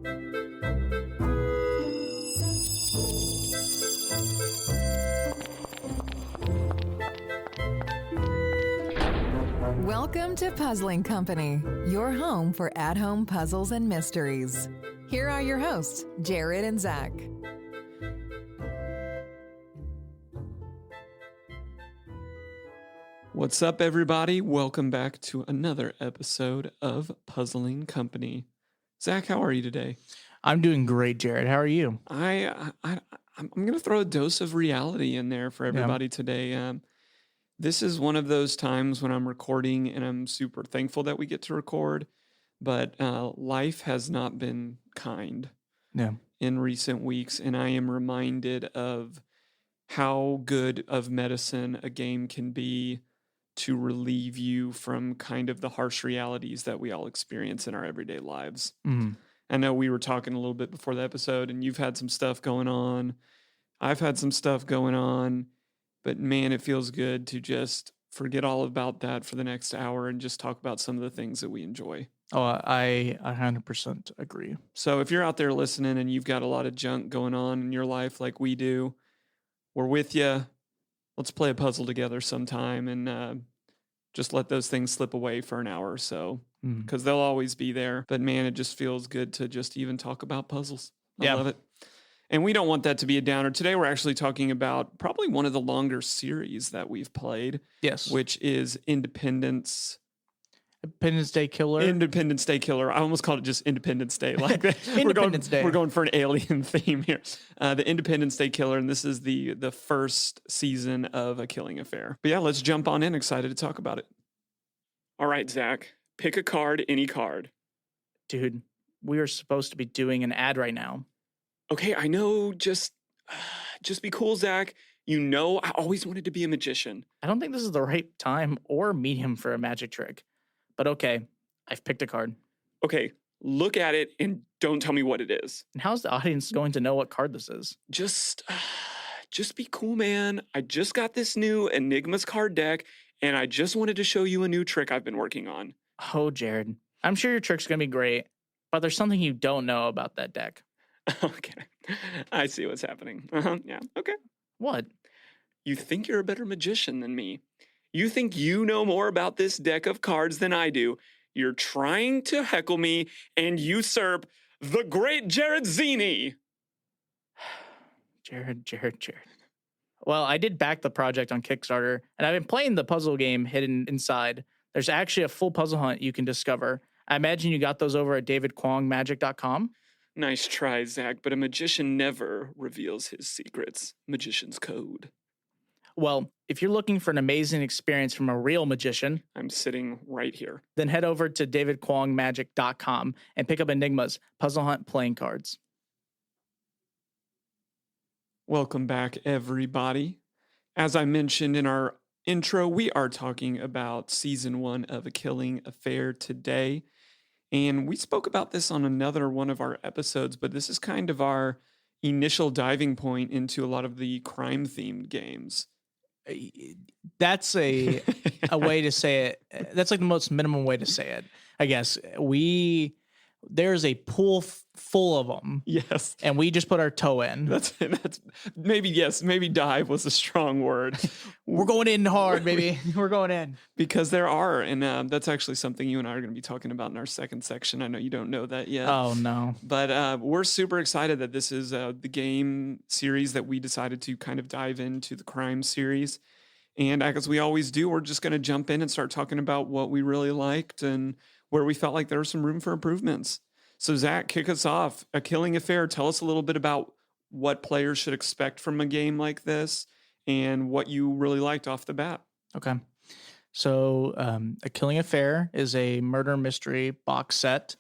Welcome to Puzzling Company, your home for at-home puzzles and mysteries. Here are your hosts, Jared and Zach. What's up, everybody? Welcome back to another episode of Puzzling Company. Zach, how are you today? I'm doing great, Jared. How are you? I'm going to throw a dose of reality in there for everybody today. This is one of those times when I'm recording and I'm super thankful that we get to record, but life has not been kind in recent weeks, and I am reminded of how good of medicine a game can be to relieve you from kind of the harsh realities that we all experience in our everyday lives. I know we were talking a little bit before the episode, and you've had some stuff going on. I've had some stuff going on, but man, it feels good to just forget all about that for the next hour and just talk about some of the things that we enjoy. Oh, I 100% agree. So if you're out there listening and you've got a lot of junk going on in your life like we do, we're with you. Let's play a puzzle together sometime and just let those things slip away for an hour or so, because they'll always be there. But man, it just feels good to just even talk about puzzles. I love it. And we don't want that to be a downer. Today we're actually talking about probably one of the longer series that we've played. Yes. Which is Independence Day Killer. Independence Day Killer. I almost called it just Independence Day. Like that. Independence Day. We're going for an alien theme here. The Independence Day Killer, and this is the first season of A Killing Affair. But yeah, let's jump on in. Excited to talk about it. All right, Zach, pick a card, any card. Dude, we are supposed to be doing an ad right now. Okay, I know. Just be cool, Zach. You know, I always wanted to be a magician. I don't think this is the right time or medium for a magic trick. But okay, I've picked a card. Okay, look at it and don't tell me what it is. And how's the audience going to know what card this is? Just be cool, man. I just got this new Enigmas card deck, and I just wanted to show you a new trick I've been working on. Oh, Jared, I'm sure your trick's going to be great, but there's something you don't know about that deck. Okay, I see what's happening. Yeah, okay. What? You think you're a better magician than me. You think you know more about this deck of cards than I do. You're trying to heckle me and usurp the great Jared Zini. Jared. Well, I did back the project on Kickstarter, and I've been playing the puzzle game Hidden Inside. There's actually a full puzzle hunt you can discover. I imagine you got those over at davidkwongmagic.com. Nice try, Zach, but a magician never reveals his secrets. Magician's code. Well, if you're looking for an amazing experience from a real magician, I'm sitting right here. Then head over to davidkwongmagic.com and pick up Enigma's Puzzle Hunt playing cards. Welcome back, everybody. As I mentioned in our intro, we are talking about Season 1 of A Killing Affair today. And we spoke about this on another one of our episodes, but this is kind of our initial diving point into a lot of the crime-themed games. That's a way to say it. That's like the most minimum way to say it, I guess. There's a pool full of them. Yes. And we just put our toe in. That's maybe dive was a strong word. We're going in hard, baby. We're going in. Because there are, and that's actually something you and I are going to be talking about in our second section. I know you don't know that yet. Oh, no. But we're super excited that this is the game series that we decided to kind of dive into the crime series. And as we always do, we're just going to jump in and start talking about what we really liked and where we felt like there was some room for improvements. So Zach, kick us off. A Killing Affair. Tell us a little bit about what players should expect from a game like this and what you really liked off the bat. Okay. So A Killing Affair is a murder mystery box set.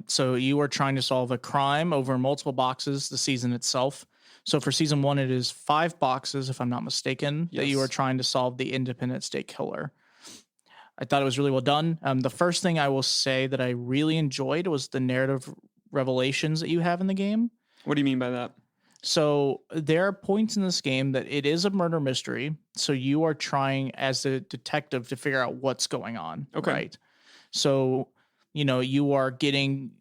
So you are trying to solve a crime over multiple boxes the season itself. So for season 1, it is 5 boxes, if I'm not mistaken, that you are trying to solve the Independence Day Killer. I thought it was really well done. The first thing I will say that I really enjoyed was the narrative revelations that you have in the game. What do you mean by that? So there are points in this game that it is a murder mystery. So you are trying as a detective to figure out what's going on. Okay. Right. So you are getting,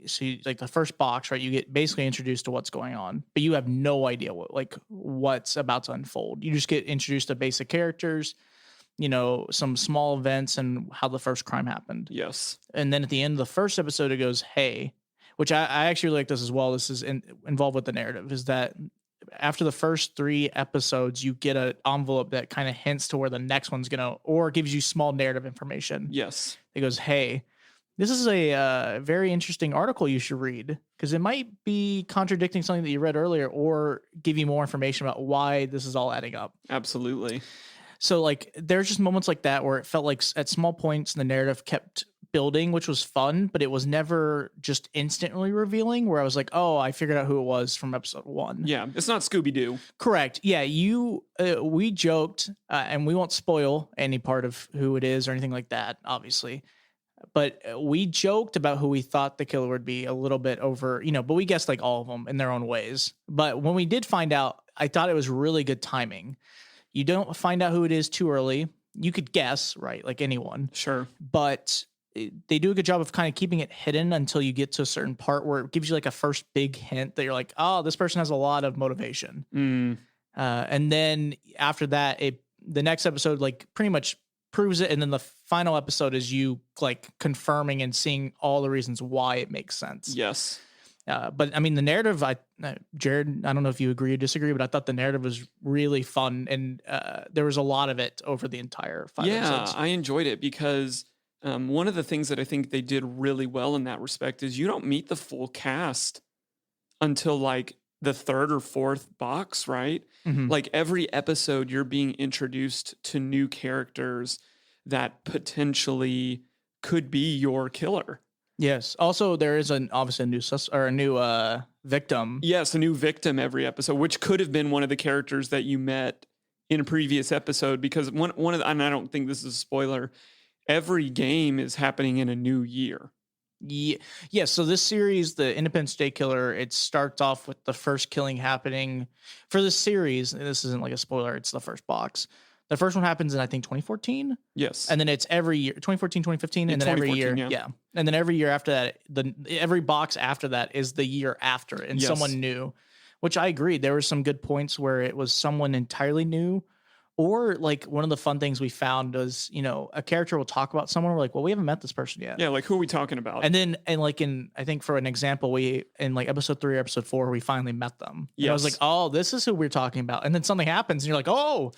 like the first box, right? You get basically introduced to what's going on, but you have no idea what's about to unfold. You just get introduced to basic characters, some small events and how the first crime happened. Yes. And then at the end of the first episode, it goes, hey, which I actually really like this as well. This is involved with the narrative, is that after the first 3 episodes, you get an envelope that kind of hints to where the next one's going to, or gives you small narrative information. Yes. It goes, hey, this is a very interesting article you should read, because it might be contradicting something that you read earlier or give you more information about why this is all adding up. Absolutely. So like there's just moments like that where it felt like at small points the narrative kept building, which was fun, but it was never just instantly revealing where I was like, oh, I figured out who it was from episode 1. Yeah, it's not Scooby-Doo. Correct. Yeah, we joked, and we won't spoil any part of who it is or anything like that, obviously. But we joked about who we thought the killer would be a little bit over, but we guessed like all of them in their own ways. But when we did find out, I thought it was really good timing. You don't find out who it is too early. You could guess, right? Like anyone. Sure. But they do a good job of kind of keeping it hidden until you get to a certain part where it gives you like a first big hint that you're like, oh, this person has a lot of motivation. And then after that, the next episode like pretty much proves it. And then the final episode is you like confirming and seeing all the reasons why it makes sense. Yes. But I mean, the narrative, Jared, I don't know if you agree or disagree, but I thought the narrative was really fun. And there was a lot of it over the entire 5 episodes. Yeah, I enjoyed it because one of the things that I think they did really well in that respect is you don't meet the full cast until like the 3rd or 4th box, right? Mm-hmm. Like every episode, you're being introduced to new characters that potentially could be your killer. Yes. Also, there is obviously a new victim. Yes, a new victim every episode, which could have been one of the characters that you met in a previous episode. Because one of the, and I don't think this is a spoiler, every game is happening in a new year. Yeah. Yeah. So this series, the Independence Day Killer, it starts off with the first killing happening for this series. And this isn't like a spoiler. It's the first box. The first one happens in, I think, 2014. Yes. And then it's every year, 2014, 2015. And then every year. Yeah. And then every year after that, every box after that is the year after it, and someone new, which I agree. There were some good points where it was someone entirely new. Or like one of the fun things we found was, a character will talk about someone. We're like, well, we haven't met this person yet. Yeah, like who are we talking about? And then, I think for an example, in like episode 3 or episode 4, we finally met them. Yes. I was like, oh, this is who we're talking about. And then something happens and you're like, oh,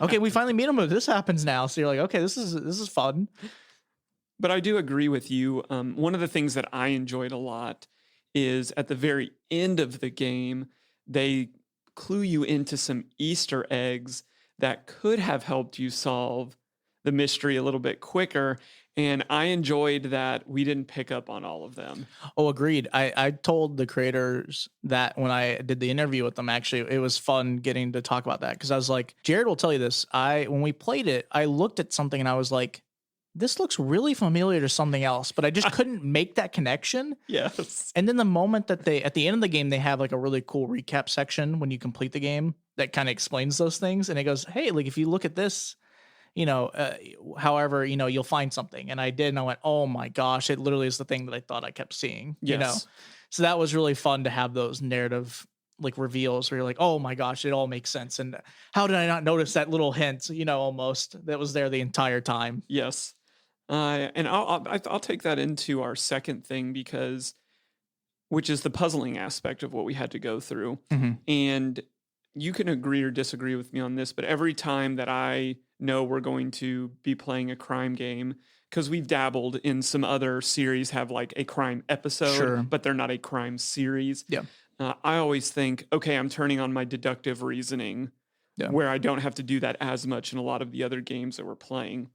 okay, we finally meet them. This happens now. So you're like, okay, this is fun. But I do agree with you. One of the things that I enjoyed a lot is at the very end of the game, they clue you into some Easter eggs that could have helped you solve the mystery a little bit quicker. And I enjoyed that we didn't pick up on all of them. Oh, agreed. I told the creators that when I did the interview with them, actually, it was fun getting to talk about that. Because I was like, Jared will tell you this. When we played it, I looked at something and I was like, this looks really familiar to something else, but I just couldn't make that connection. Yes. And then the moment that at the end of the game, they have like a really cool recap section when you complete the game that kind of explains those things. And it goes, hey, like if you look at this, however, you'll find something. And I did. And I went, oh my gosh, it literally is the thing that I thought I kept seeing, Yes. So that was really fun to have those narrative like reveals where you're like, oh my gosh, it all makes sense. And how did I not notice that little hint, almost that was there the entire time? Yes. And I'll take that into our second thing which is the puzzling aspect of what we had to go through. Mm-hmm. And you can agree or disagree with me on this, but every time that I know we're going to be playing a crime game, because we've dabbled in some other series have like a crime episode, Sure. but they're not a crime series. Yeah. I always think, okay, I'm turning on my deductive reasoning where I don't have to do that as much in a lot of the other games that we're playing.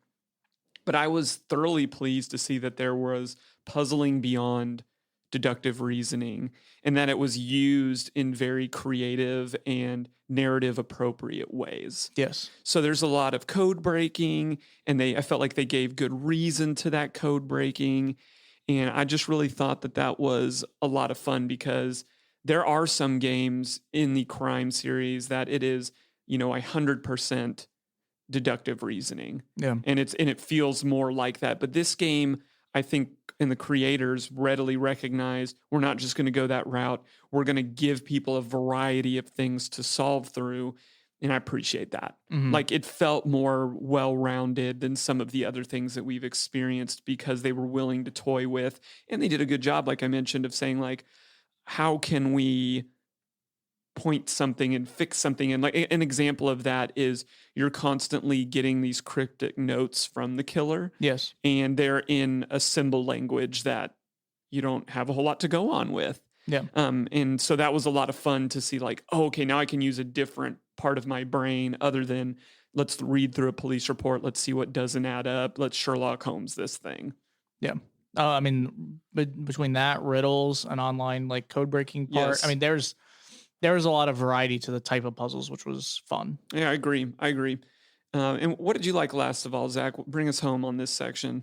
But I was thoroughly pleased to see that there was puzzling beyond deductive reasoning and that it was used in very creative and narrative appropriate ways. Yes. So there's a lot of code breaking, and I felt like they gave good reason to that code breaking. And I just really thought that was a lot of fun because there are some games in the crime series that it is, 100% deductive reasoning. Yeah. And it feels more like that. But this game, I think, and the creators readily recognized we're not just going to go that route. We're going to give people a variety of things to solve through. And I appreciate that. Like, it felt more well-rounded than some of the other things that we've experienced because they were willing to toy with, and they did a good job, like I mentioned, of saying, like, how can we point something and fix something? And like an example of that is you're constantly getting these cryptic notes from the killer. Yes. And they're in a symbol language that you don't have a whole lot to go on with. Yeah. And so that was a lot of fun to see, like, oh, okay, now I can use a different part of my brain other than let's read through a police report. Let's see what doesn't add up. Let's Sherlock Holmes this thing. Yeah. I mean, between that, riddles, and online like code breaking part, Yes. I mean, there was a lot of variety to the type of puzzles, which was fun. Yeah, I agree. And what did you like last of all, Zach? Bring us home on this section.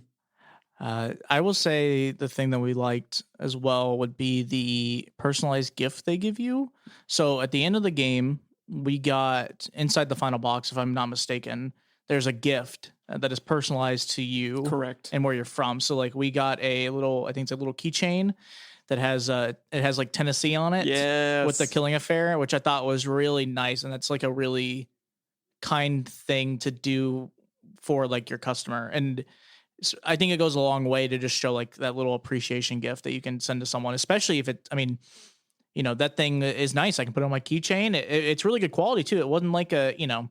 I will say the thing that we liked as well would be the personalized gift they give you. So at the end of the game, we got inside the final box, if I'm not mistaken, there's a gift that is personalized to you. Correct. And where you're from. So like we got a little, I think it's a little keychain that has it has like Tennessee on it. Yes. With the killing affair, which I thought was really nice. And that's like a really kind thing to do for like your customer. And I think it goes a long way to just show like that little appreciation gift that you can send to someone, especially if it, I mean, you know, that thing is nice. I can put it on my keychain. It's really good quality too. It wasn't like a, you know,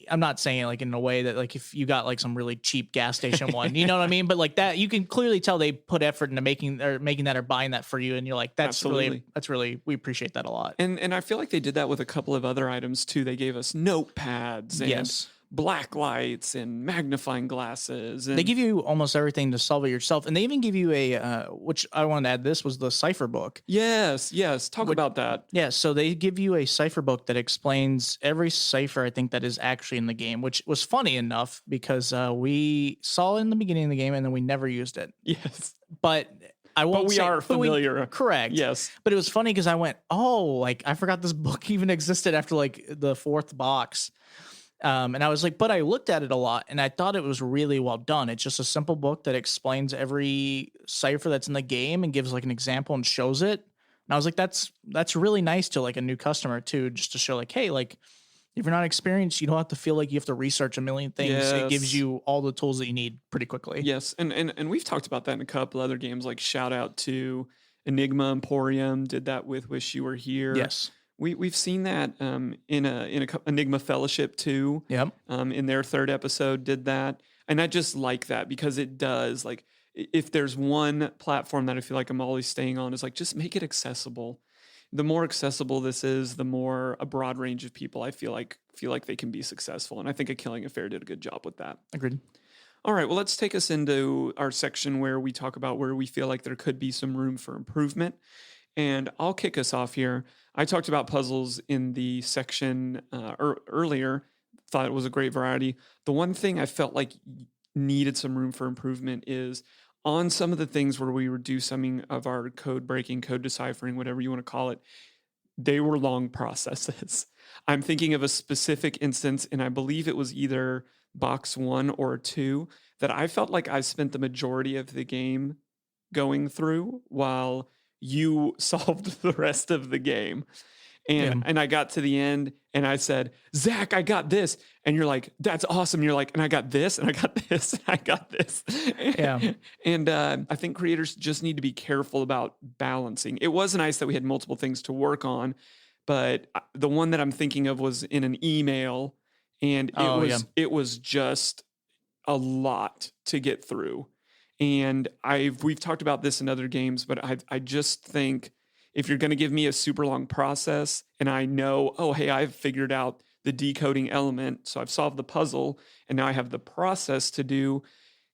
I'm not saying it like in a way that like if you got like some really cheap gas station one, you know what I mean? But like that, you can clearly tell they put effort into making that or buying that for you. And you're like, that's really, we appreciate that a lot. And I feel like they did that with a couple of other items too. They gave us notepads and Yes. black lights and magnifying glasses. And They give you almost everything to solve it yourself. And they even give you a, which I wanted to add, this was the cipher book. Yes. Talk about that. Yeah, so they give you a cipher book that explains every cipher, I think, that is actually in the game, which was funny enough because we saw it in the beginning of the game and then we never used it. Yes. But I won't we say, are familiar. Correct. Yes. But it was funny because I went, oh, like I forgot this book even existed after like the fourth box. And I was like, but I looked at it a lot and I thought it was really well done. It's just a simple book that explains every cipher that's in the game and gives like an example and shows it. And I was like, that's really nice to like a new customer too, just to show like, hey, like if you're not experienced, you don't have to feel like you have to research a million things. Yes. It gives you all the tools that you need pretty quickly. Yes. And we've talked about that in a couple other games, like shout out to Enigma Emporium did that with Wish You Were Here. Yes. We've seen that in a Enigma Fellowship too. Yep. In their third episode did that. And I just like that because it does, like, if there's one platform that I feel like I'm always staying on is like, just make it accessible. The more accessible this is, the more a broad range of people I feel like they can be successful. And I think A Killing Affair did a good job with that. Agreed. All right, well, let's take us into our section where we talk about where we feel like there could be some room for improvement. And I'll kick us off here. I talked about puzzles in the section earlier, thought it was a great variety. The one thing I felt like needed some room for improvement is on some of the things where we would do something of our code breaking, code deciphering, whatever you want to call it, they were long processes. I'm thinking of a specific instance, and I believe it was either box 1 or 2, that I felt like I spent the majority of the game going through while you solved the rest of the game. And I got to the end and I said, Zach, I got this. And you're like, that's awesome. You're like, and I got this and I got this and I got this. Yeah. And I think creators just need to be careful about balancing. It was nice that we had multiple things to work on, but the one that I'm thinking of was in an email, and it was just a lot to get through. And we've talked about this in other games, but I just think if you're going to give me a super long process and I know, oh, hey, I've figured out the decoding element, so I've solved the puzzle, and now I have the process to do,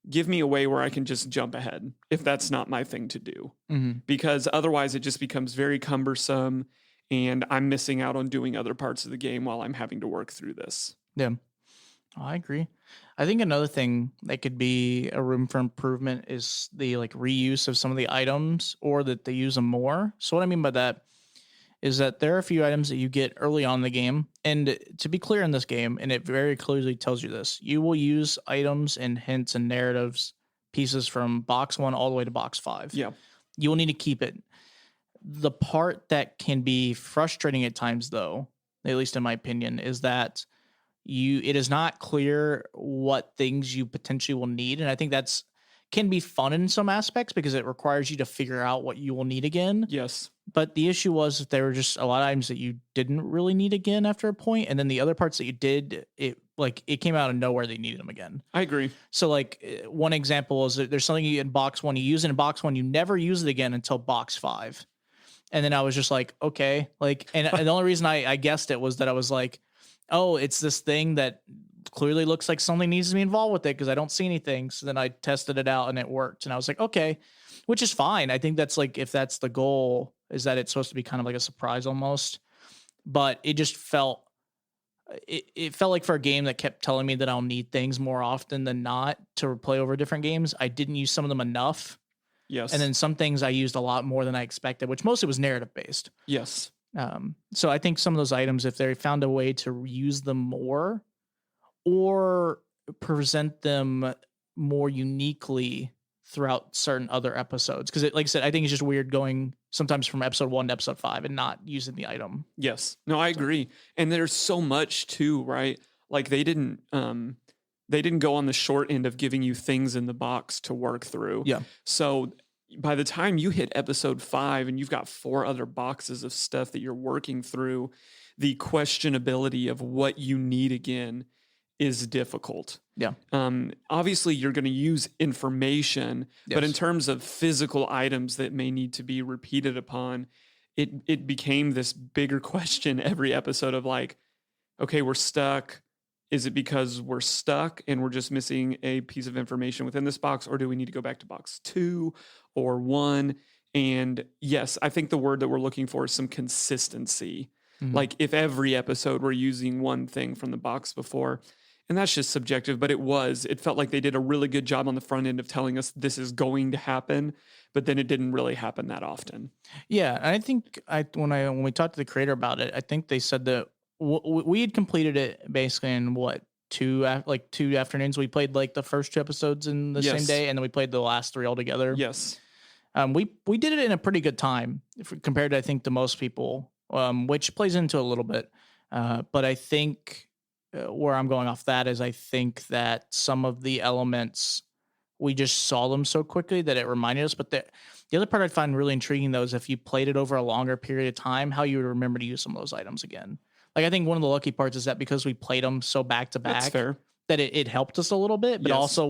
give me a way where I can just jump ahead if that's not my thing to do. Mm-hmm. Because otherwise it just becomes very cumbersome and I'm missing out on doing other parts of the game while I'm having to work through this. Yeah, I agree. I think another thing that could be a room for improvement is the like reuse of some of the items, or that they use them more. So what I mean by that is that there are a few items that you get early on in the game. And to be clear in this game, and it very clearly tells you this, you will use items and hints and narratives pieces from box 1 all the way to box 5. Yeah. You will need to keep it. The part that can be frustrating at times, though, at least in my opinion, is that it is not clear what things you potentially will need. And I think that's can be fun in some aspects because it requires you to figure out what you will need again. Yes. But the issue was that there were just a lot of items that you didn't really need again after a point, and then the other parts that you did, it came out of nowhere that you needed them again. I agree. So like one example is that there's something in box 1 you use, and in box 1 you never use it again until box 5. And then I was just like, okay, like, and the only reason I guessed it was that I was like, oh, it's this thing that clearly looks like something needs to be involved with it because I don't see anything. So then I tested it out and it worked. And I was like, okay, which is fine. I think that's like, if that's the goal, is that it's supposed to be kind of like a surprise almost. But it just felt, it felt like for a game that kept telling me that I'll need things more often than not to play over different games, I didn't use some of them enough. Yes. And then some things I used a lot more than I expected, which mostly was narrative based. Yes. So I think some of those items, if they found a way to use them more or present them more uniquely throughout certain other episodes, because like I said, I think it's just weird going sometimes from episode 1 to episode 5 and not using the item. Yes. No, I agree. And there's so much too, right? Like they didn't go on the short end of giving you things in the box to work through. Yeah. So by the time you hit episode 5 and you've got 4 other boxes of stuff that you're working through, the questionability of what you need again is difficult. Yeah. Obviously you're going to use information, Yes. but in terms of physical items that may need to be repeated upon, it became this bigger question every episode of like, okay, we're stuck. Is it because we're stuck and we're just missing a piece of information within this box, or do we need to go back to box 2 or 1? And yes, I think the word that we're looking for is some consistency. Mm-hmm. Like if every episode we're using one thing from the box before, and that's just subjective, but it felt like they did a really good job on the front end of telling us this is going to happen, but then it didn't really happen that often. Yeah. And I think when we talked to the creator about it, I think they said that we had completed it basically in two afternoons. We played like the first 2 episodes in the same day, and then we played the last 3 all together. Yes. We did it in a pretty good time compared to, I think, to most people, which plays into a little bit. But I think where I'm going off that is I think that some of the elements, we just saw them so quickly that it reminded us. But the other part I find really intriguing, though, is if you played it over a longer period of time, how you would remember to use some of those items again. Like, I think one of the lucky parts is that because we played them so back to back, that it helped us a little bit, but also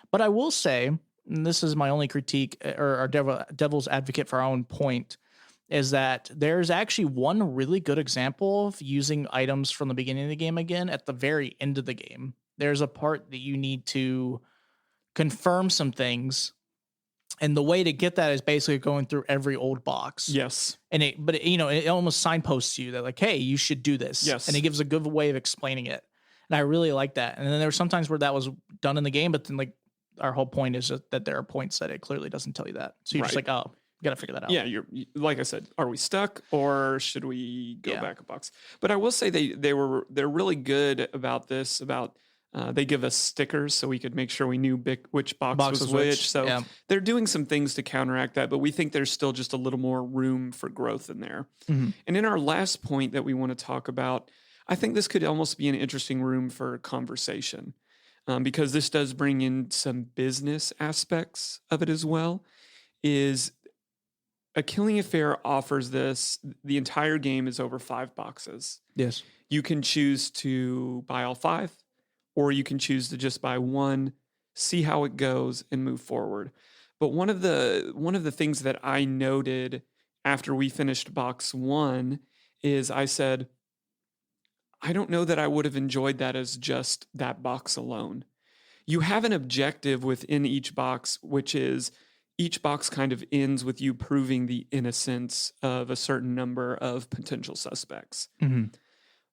but I will say, and this is my only critique or devil's advocate for our own point, is that there's actually one really good example of using items from the beginning of the game again at the very end of the game. There's a part that you need to confirm some things. And the way to get that is basically going through every old box. Yes. And it almost signposts you that like, hey, you should do this. Yes. And it gives a good way of explaining it. And I really like that. And then there were some times where that was done in the game, but then like our whole point is that there are points that it clearly doesn't tell you that. So you're just like, oh, you got to figure that out. Yeah. Like I said, are we stuck or should we go back a box? But I will say they're really good about this, they give us stickers so we could make sure we knew which box was which. So they're doing some things to counteract that, but we think there's still just a little more room for growth in there. Mm-hmm. And in our last point that we want to talk about, I think this could almost be an interesting room for conversation because this does bring in some business aspects of it as well. Is A Killing Affair offers this. The entire game is over 5 boxes. Yes. You can choose to buy all 5. Or you can choose to just buy 1, see how it goes, and move forward. But one of the things that I noted after we finished box 1 is I said, I don't know that I would have enjoyed that as just that box alone. You have an objective within each box, which is each box kind of ends with you proving the innocence of a certain number of potential suspects. Mm-hmm.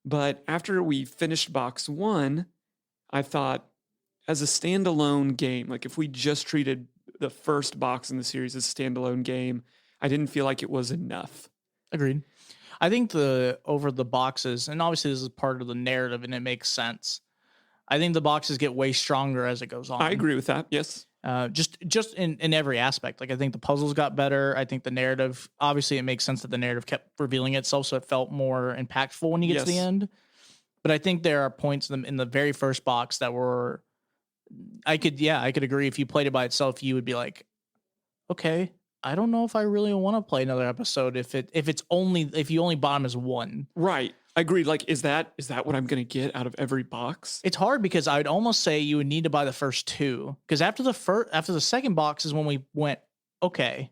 But after we finished box 1, I thought, as a standalone game, like if we just treated the first box in the series as a standalone game, I didn't feel like it was enough. Agreed. I think over the boxes, and obviously this is part of the narrative and it makes sense. I think the boxes get way stronger as it goes on. I agree with that. Yes. Just in every aspect. Like I think the puzzles got better. I think the narrative, obviously it makes sense that the narrative kept revealing itself, so it felt more impactful when you get to the Yes. end. But I think there are points in the very first box that were, I could agree. If you played it by itself, you would be like, okay, I don't know if I really want to play another episode if you only bought them as one. Right. I agree. Like, is that what I'm going to get out of every box? It's hard because I would almost say you would need to buy the first two, because after the second box is when we went, okay,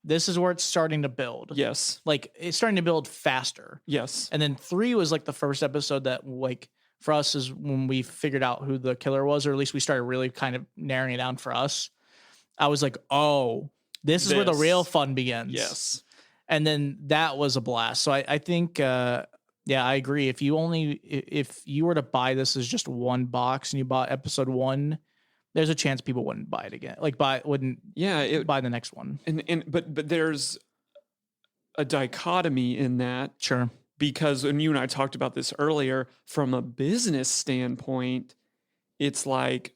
this is where it's starting to build. Yes. Like it's starting to build faster. Yes. And then 3 was like the first episode that, like, for us is when we figured out who the killer was, or at least we started really kind of narrowing it down for us. I was like, oh, this is where the real fun begins. Yes. And then that was a blast. So I think, yeah, I agree. If you were to buy this as just one box and you bought episode 1, there's a chance people wouldn't buy it again. Like wouldn't buy the next one. But there's a dichotomy in that. Sure. Because when you and I talked about this earlier, from a business standpoint, it's like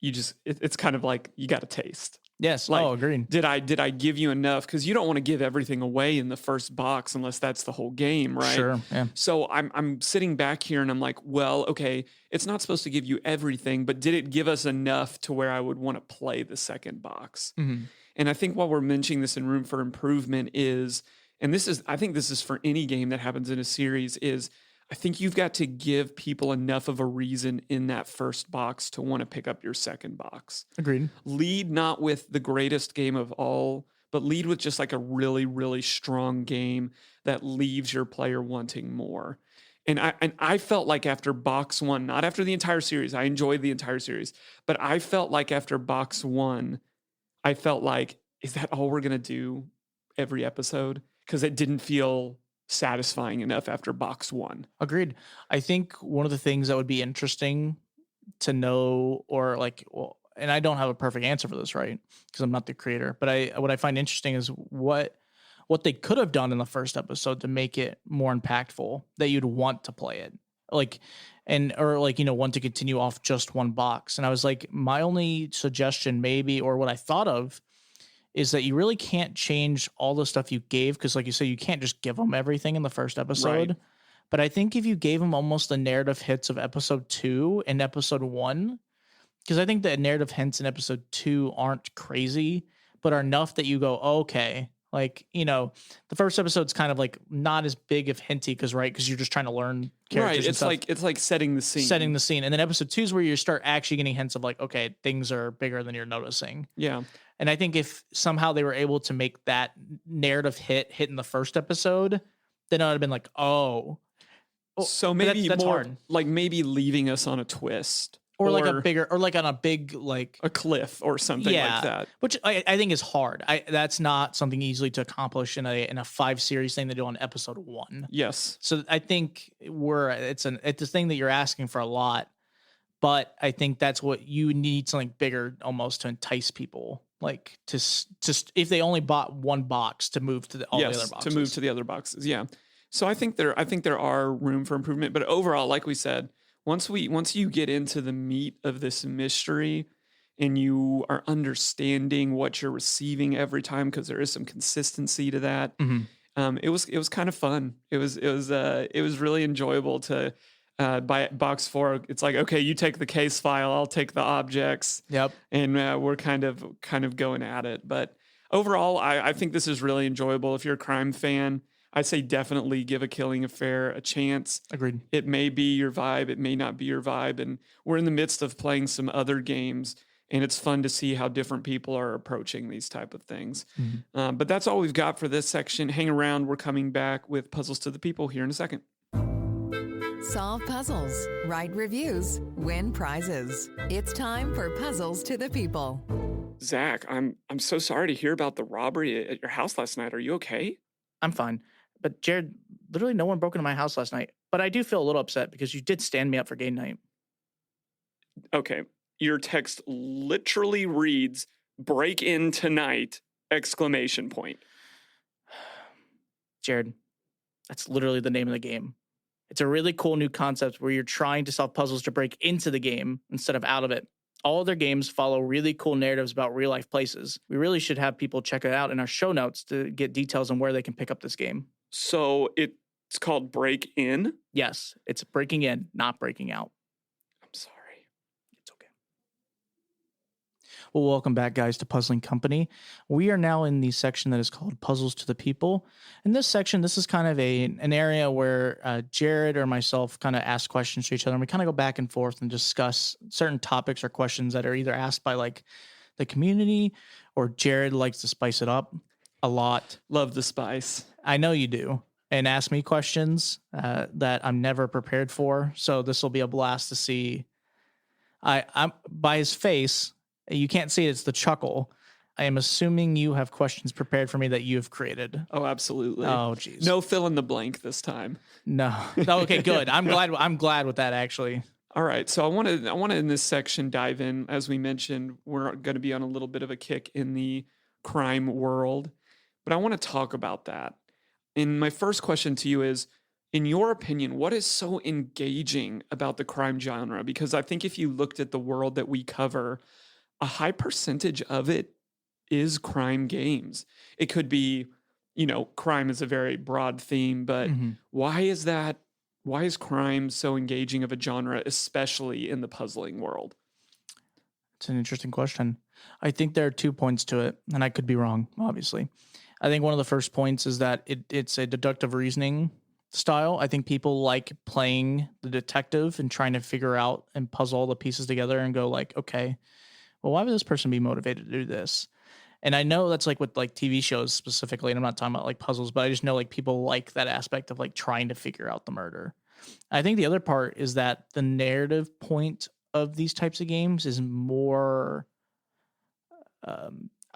it's kind of like you got to taste. Yes. Like, agreed. Did I give you enough? Because you don't want to give everything away in the first box unless that's the whole game, right? Sure. Yeah. So I'm sitting back here and I'm like, well, okay, it's not supposed to give you everything, but did it give us enough to where I would want to play the second box? Mm-hmm. And I think while we're mentioning this in Room for Improvement is, and I think this is for any game that happens in a series, is I think you've got to give people enough of a reason in that first box to want to pick up your second box. Agreed. Lead not with the greatest game of all, but lead with just like a really, really strong game that leaves your player wanting more. And I felt like after box 1, not after the entire series, I enjoyed the entire series, but I felt like after box 1, I felt like, is that all we're going to do every episode? Because it didn't feel satisfying enough after box 1. Agreed. I think one of the things that would be interesting to know, or like, well, and I don't have a perfect answer for this, right? Because I'm not the creator, but what I find interesting is what they could have done in the first episode to make it more impactful, that you'd want to play it, like, or like, want to continue off just one box. And I was like, my only suggestion maybe, or what I thought of, is that you really can't change all the stuff you gave, because like you say, you can't just give them everything in the first episode. Right. But I think if you gave them almost the narrative hits of episode 2 and episode 1, because I think the narrative hints in episode 2 aren't crazy, but are enough that you go, oh, okay. Like, the first episode's kind of like not as big of hinty because you're just trying to learn characters. Right. It's like setting the scene. And then episode 2 is where you start actually getting hints of like, okay, things are bigger than you're noticing. Yeah. And I think if somehow they were able to make that narrative hit in the first episode, then I would have been like, oh. So maybe that's more hard. Like maybe leaving us on a twist. Or like a bigger, or like on a big, like a cliff or something like that. Which I think is hard. That's not something easily to accomplish in a 5 series thing they do on episode 1. Yes. So I think it's a thing that you're asking for a lot, but I think that's what you need, something bigger almost to entice people. Like to if they only bought one box, to move to all the other boxes. To move to the other boxes. Yeah. So I think there are room for improvement, but overall, like we said, once you get into the meat of this mystery and you are understanding what you're receiving every time, because there is some consistency to that, it was kind of fun. It was really enjoyable to by box 4. It's like, okay, you take the case file, I'll take the objects. Yep. And we're kind of going at it. But overall, I think this is really enjoyable. If you're a crime fan, I'd say definitely give A Killing Affair a chance. Agreed. It may be your vibe. It may not be your vibe. And we're in the midst of playing some other games, and it's fun to see how different people are approaching these type of things. Mm-hmm. But that's all we've got for this section. Hang around. We're coming back with Puzzles to the People here in a second. Solve puzzles, write reviews, win prizes. It's time for Puzzles to the People. Zach, I'm so sorry to hear about the robbery at your house last night. Are you okay? I'm fine. But Jared, literally no one broke into my house last night. But I do feel a little upset because you did stand me up for game night. Okay. Your text literally reads, "break in tonight!" ! Jared, that's literally the name of the game. It's a really cool new concept where you're trying to solve puzzles to break into the game instead of out of it. All of their games follow really cool narratives about real life places. We really should have people check it out in our show notes to get details on where they can pick up this game. So it's called Break In? Yes, it's breaking in, not breaking out. I'm sorry. It's okay. Well, welcome back, guys, to Puzzling Company. We are now in the section that is called Puzzles to the People. In this section, this is kind of an area where Jared or myself kind of ask questions to each other, and we kind of go back and forth and discuss certain topics or questions that are either asked by like the community, or Jared likes to spice it up a lot. Love the spice. I know you do. And ask me questions that I'm never prepared for. So this will be a blast to see. I'm by his face. You can't see it. It's the chuckle. I am assuming you have questions prepared for me that you have created. Oh, absolutely. Oh, geez. No fill in the blank this time. No. Okay, good. I'm glad with that, actually. All right. So I want to in this section dive in. As we mentioned, we're going to be on a little bit of a kick in the crime world, but I want to talk about that. And my first question to you is, in your opinion, what is so engaging about the crime genre? Because I think if you looked at the world that we cover, a high percentage of it is crime games. It could be, crime is a very broad theme, but why is that? Why is crime so engaging of a genre, especially in the puzzling world? It's an interesting question. I think there are 2 points to it, and I could be wrong, obviously. I think one of the first points is that it's a deductive reasoning style. I think people like playing the detective and trying to figure out and puzzle all the pieces together and go like, okay, well, why would this person be motivated to do this? And I know that's like with like TV shows specifically, and I'm not talking about like puzzles, but I just know like people like that aspect of like trying to figure out the murder. I think the other part is that the narrative point of these types of games is more,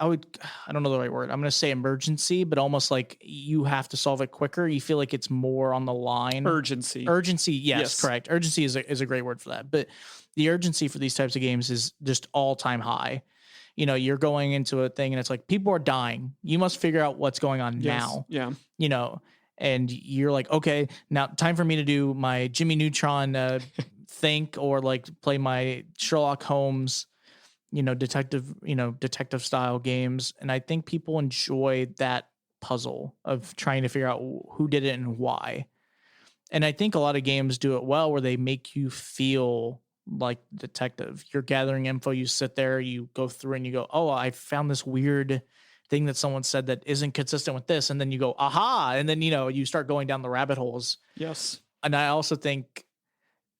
I don't know the right word. I'm going to say emergency, but almost like you have to solve it quicker. You feel like it's more on the line. Urgency. Yes, correct. Urgency is a great word for that. But the urgency for these types of games is just all time high. You're going into a thing and it's like people are dying. You must figure out what's going on now. Yeah. And you're like, okay, now time for me to do my Jimmy Neutron think, or like play my Sherlock Holmes detective style games. And I think people enjoy that puzzle of trying to figure out who did it and why. And I think a lot of games do it well where they make you feel like detective. You're gathering info, you sit there, you go through and you go, oh, I found this weird thing that someone said that isn't consistent with this. And then you go, aha. And then, you start going down the rabbit holes. Yes. And I also think,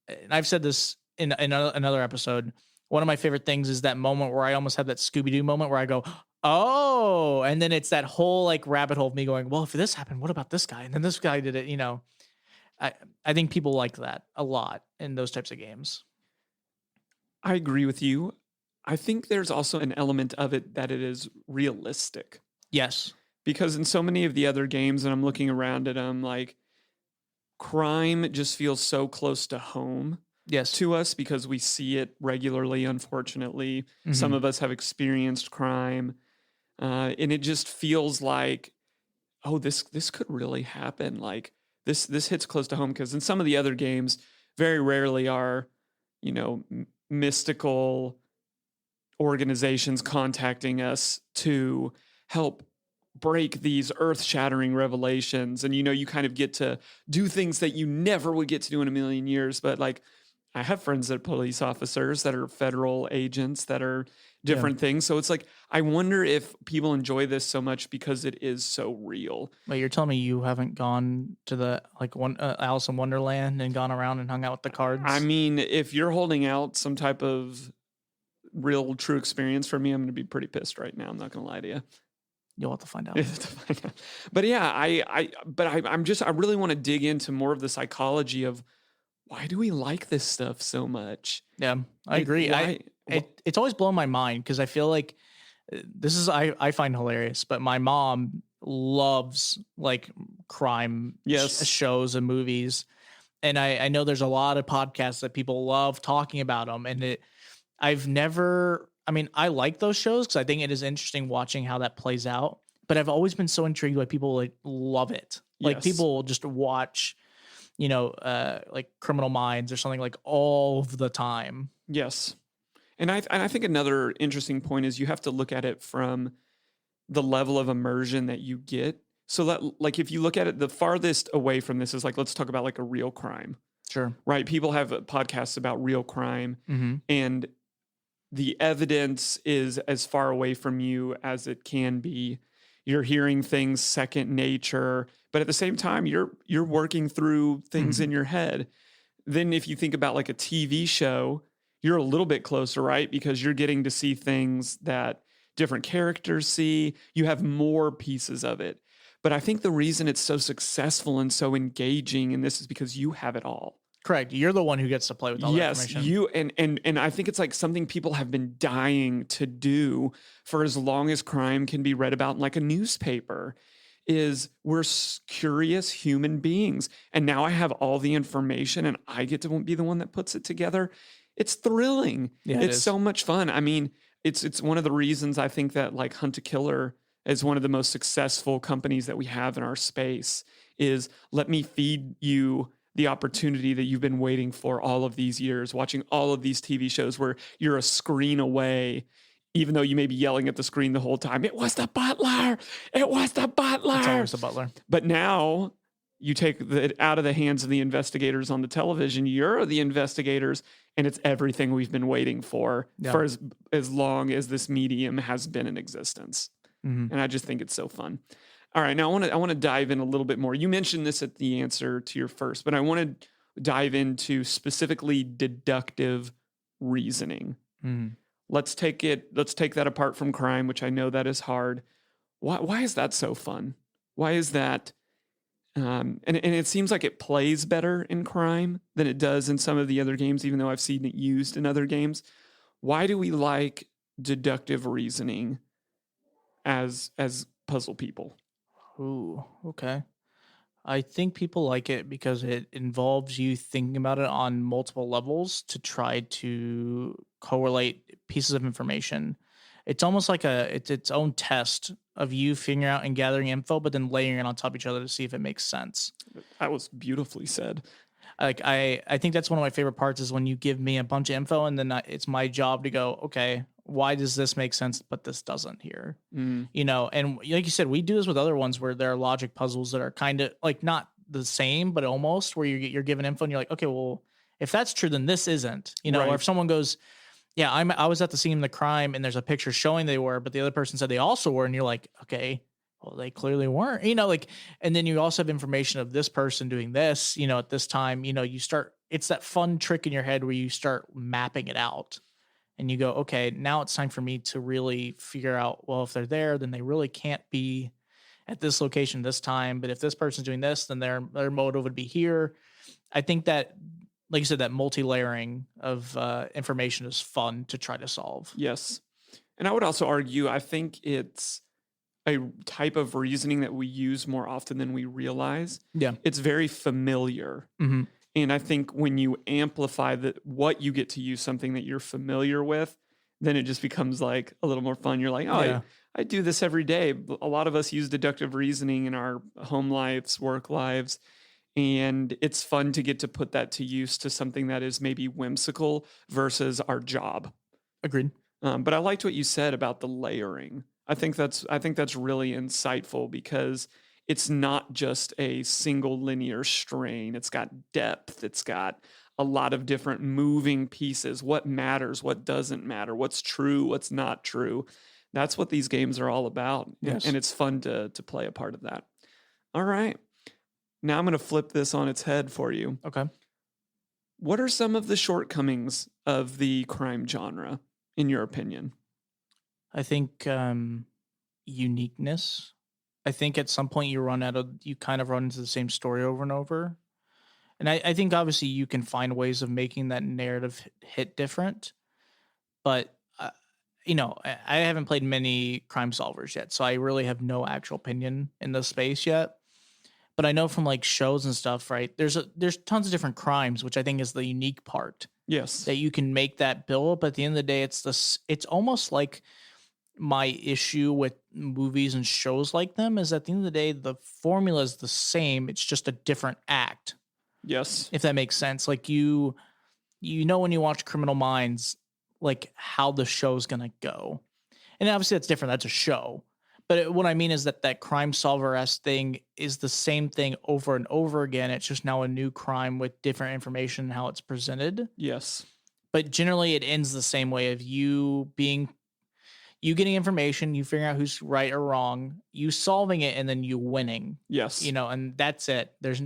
and I've said this in another episode, one of my favorite things is that moment where I almost have that Scooby-Doo moment where I go, oh, and then it's that whole like rabbit hole of me going, well, if this happened, what about this guy? And then this guy did it, I think people like that a lot in those types of games. I agree with you. I think there's also an element of it that it is realistic. Yes. Because in so many of the other games, and I'm looking around at them, like crime just feels so close to home. Yes. To us because we see it regularly, unfortunately. Mm-hmm. Some of us have experienced crime. And it just feels like, oh, this could really happen. Like this hits close to home, because in some of the other games, very rarely are, mystical organizations contacting us to help break these earth-shattering revelations. And, you kind of get to do things that you never would get to do in a million years. But like, I have friends that are police officers, that are federal agents, that are different things. So it's like, I wonder if people enjoy this so much because it is so real. But you're telling me you haven't gone to the Alice in Wonderland and gone around and hung out with the cards? I mean, if you're holding out some type of real true experience for me, I'm going to be pretty pissed right now. I'm not going to lie to you. You'll have to find out. But yeah, I really want to dig into more of the psychology of, why do we like this stuff so much? Yeah, I agree. It's always blown my mind, because I feel like I find hilarious, but my mom loves like crime shows and movies. And I know there's a lot of podcasts that people love talking about them. And I like those shows because I think it is interesting watching how that plays out. But I've always been so intrigued by people like love it. Like people just watch, like Criminal Minds or something like all of the time. Yes. And I think another interesting point is you have to look at it from the level of immersion that you get. So that, like, if you look at it, the farthest away from this is like, let's talk about like a real crime, Sure. right? People have podcasts about real crime, Mm-hmm. and the evidence is as far away from you as it can be. You're hearing things second nature, but at the same time, you're working through things in your head. Then if you think about like a TV show, you're a little bit closer, right? Because you're getting to see things that different characters see. You have more pieces of it. But I think the reason it's so successful and so engaging in this is because you have it all. Correct. You're the one who gets to play with all that information. Yes, you and I think it's like something people have been dying to do for as long as crime can be read about in like a newspaper. Is we're curious human beings, and now I have all the information, and I get to be the one that puts it together. It's thrilling. Yeah, it's so much fun. I mean, it's one of the reasons I think that like Hunt a Killer is one of the most successful companies that we have in our space. Is let me feed you the opportunity that you've been waiting for all of these years, watching all of these TV shows where you're a screen away, even though you may be yelling at the screen the whole time. It was the butler. It was the butler. It's always the butler. But now you take it out of the hands of the investigators on the television. You're the investigators, and it's everything we've been waiting for as long as this medium has been in existence. Mm-hmm. And I just think it's so fun. All right, now I want to dive in a little bit more. You mentioned this at the answer to your first, but I want to dive into specifically deductive reasoning. Mm-hmm. Let's take that apart from crime, which I know that is hard. Why is that so fun? Why is that? And it seems like it plays better in crime than it does in some of the other games, even though I've seen it used in other games. Why do we like deductive reasoning as puzzle people? Ooh, okay. I think people like it because it involves you thinking about it on multiple levels to try to correlate pieces of information. It's almost like it's its own test of you figuring out and gathering info, but then layering it on top of each other to see if it makes sense. That was beautifully said. Like I think that's one of my favorite parts is when you give me a bunch of info and then it's my job to go, okay, why does this make sense, but this doesn't here? You know, and like you said, we do this with other ones where there are logic puzzles that are kind of like not the same, but almost where you're given info and you're like, okay, well, if that's true, then this isn't, you know, right. Or if someone goes, yeah, I was at the scene of the crime and there's a picture showing they were, but the other person said they also were. And you're like, okay, well, they clearly weren't, you know, like, and then you also have information of this person doing this, you know, at this time, you know, it's that fun trick in your head where you start mapping it out and you go, okay, now it's time for me to really figure out, well, if they're there, then they really can't be at this location this time. But if this person's doing this, then their motive would be here. I think that, like you said, that multi-layering of information is fun to try to solve. Yes. And I would also argue, I think it's a type of reasoning that we use more often than we realize. Yeah. It's very familiar. Mm-hmm. And I think when you amplify what you get to use something that you're familiar with, then it just becomes like a little more fun. You're like, oh, Yeah. I do this every day. A lot of us use deductive reasoning in our home lives, work lives. And it's fun to get to put that to use to something that is maybe whimsical versus our job. Agreed. But I liked what you said about the layering. I think that's really insightful because it's not just a single linear strain. It's got depth. It's got a lot of different moving pieces. What matters? What doesn't matter? What's true? What's not true? That's what these games are all about. Yes. And it's fun to play a part of that. All right. Now I'm going to flip this on its head for you. Okay. What are some of the shortcomings of the crime genre, in your opinion? I think uniqueness. I think at some point you kind of run into the same story over and over. And I think obviously you can find ways of making that narrative hit different. But, you know, I haven't played many crime solvers yet, so I really have no actual opinion in the space yet. But I know from like shows and stuff, right? There's tons of different crimes, which I think is the unique part. Yes. That you can make that build, but at the end of the day, it's almost like my issue with movies and shows like them is at the end of the day, the formula is the same. It's just a different act. Yes. If that makes sense. Like you know, when you watch Criminal Minds, like how the show's going to go. And obviously that's different. That's a show. But what I mean is that crime solver-esque thing is the same thing over and over again. It's just now a new crime with different information and how it's presented. Yes. But generally it ends the same way of you getting information, you figuring out who's right or wrong, you solving it, and then you winning. Yes. And that's it. There's,